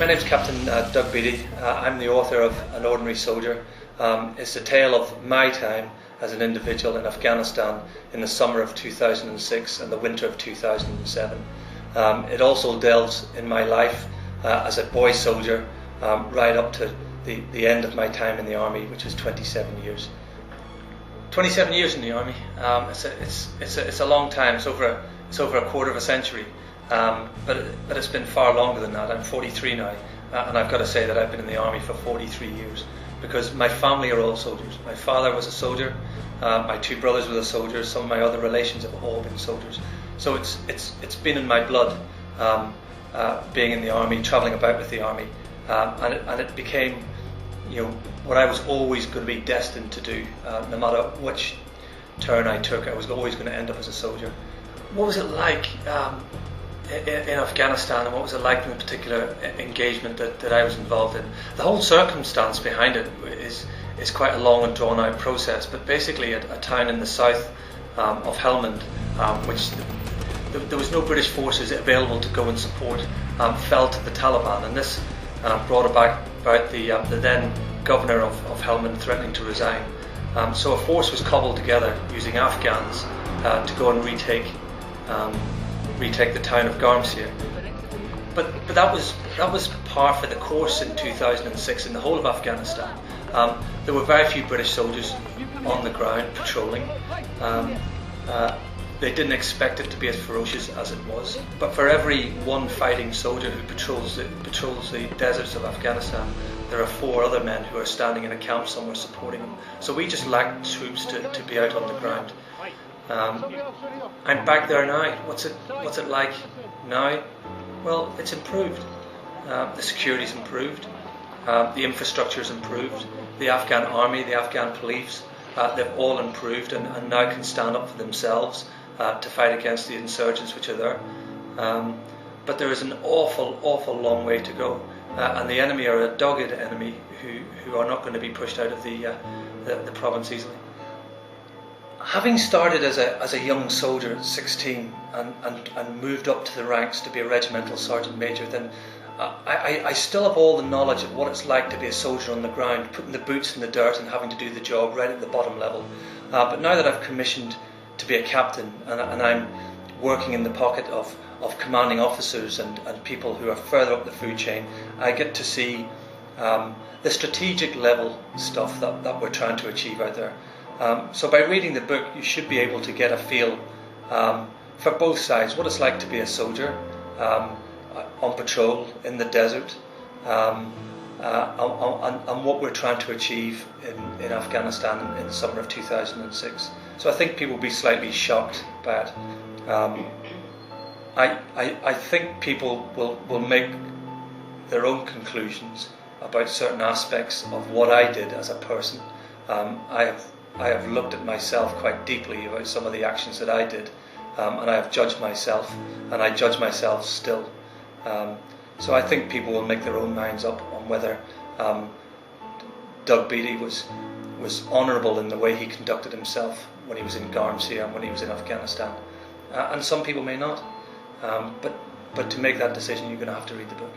My name's Captain Doug Beattie. I'm the author of An Ordinary Soldier. It's a tale of my time as an individual in Afghanistan in the summer of 2006 and the winter of 2007. It also delves in my life as a boy soldier right up to the end of my time in the army, which was 27 years. 27 years in the army. It's a long time. It's over a quarter of a century. But it's been far longer than that. I'm 43 now, and I've got to say that I've been in the army for 43 years because my family are all soldiers. My father was a soldier, my two brothers were soldiers, some of my other relations have all been soldiers. So it's been in my blood, being in the army, travelling about with the army, and it became, what I was always going to be destined to do. No matter which turn I took, I was always going to end up as a soldier. What was it like in Afghanistan, and what was it like in the particular engagement that I was involved in? The whole circumstance behind it is quite a long and drawn out process, but basically a town in the south of Helmand, which there was no British forces available to go and support, fell to the Taliban, and this brought about the then governor of Helmand threatening to resign. So a force was cobbled together using Afghans to go and retake the town of Garmsir. But that was par for the course in 2006 in the whole of Afghanistan. There were very few British soldiers on the ground patrolling. They didn't expect it to be as ferocious as it was. But for every one fighting soldier who patrols the deserts of Afghanistan, there are 4 other men who are standing in a camp somewhere supporting them. So we just lacked troops to be out on the ground. I'm back there now. What's it like now? Well, it's improved. The security's improved. The infrastructure's improved. The Afghan army, the Afghan police, they've all improved and now can stand up for themselves to fight against the insurgents which are there. But there is an awful long way to go, and the enemy are a dogged enemy who are not going to be pushed out of the province easily. Having started as a young soldier at 16 and moved up to the ranks to be a regimental sergeant major, then I still have all the knowledge of what it's like to be a soldier on the ground, putting the boots in the dirt and having to do the job right at the bottom level. But now that I've commissioned to be a captain and I'm working in the pocket of commanding officers and people who are further up the food chain, I get to see the strategic level stuff that we're trying to achieve out there. So by reading the book, you should be able to get a feel for both sides, what it's like to be a soldier on patrol in the desert, and what we're trying to achieve in Afghanistan in the summer of 2006. So I think people will be slightly shocked by it. I think people will make their own conclusions about certain aspects of what I did as a person. I have looked at myself quite deeply about some of the actions that I did, and I have judged myself, and I judge myself still. So I think people will make their own minds up on whether Doug Beattie was honourable in the way he conducted himself when he was in Garmsir and when he was in Afghanistan. And some people may not. But to make that decision, you're going to have to read the book.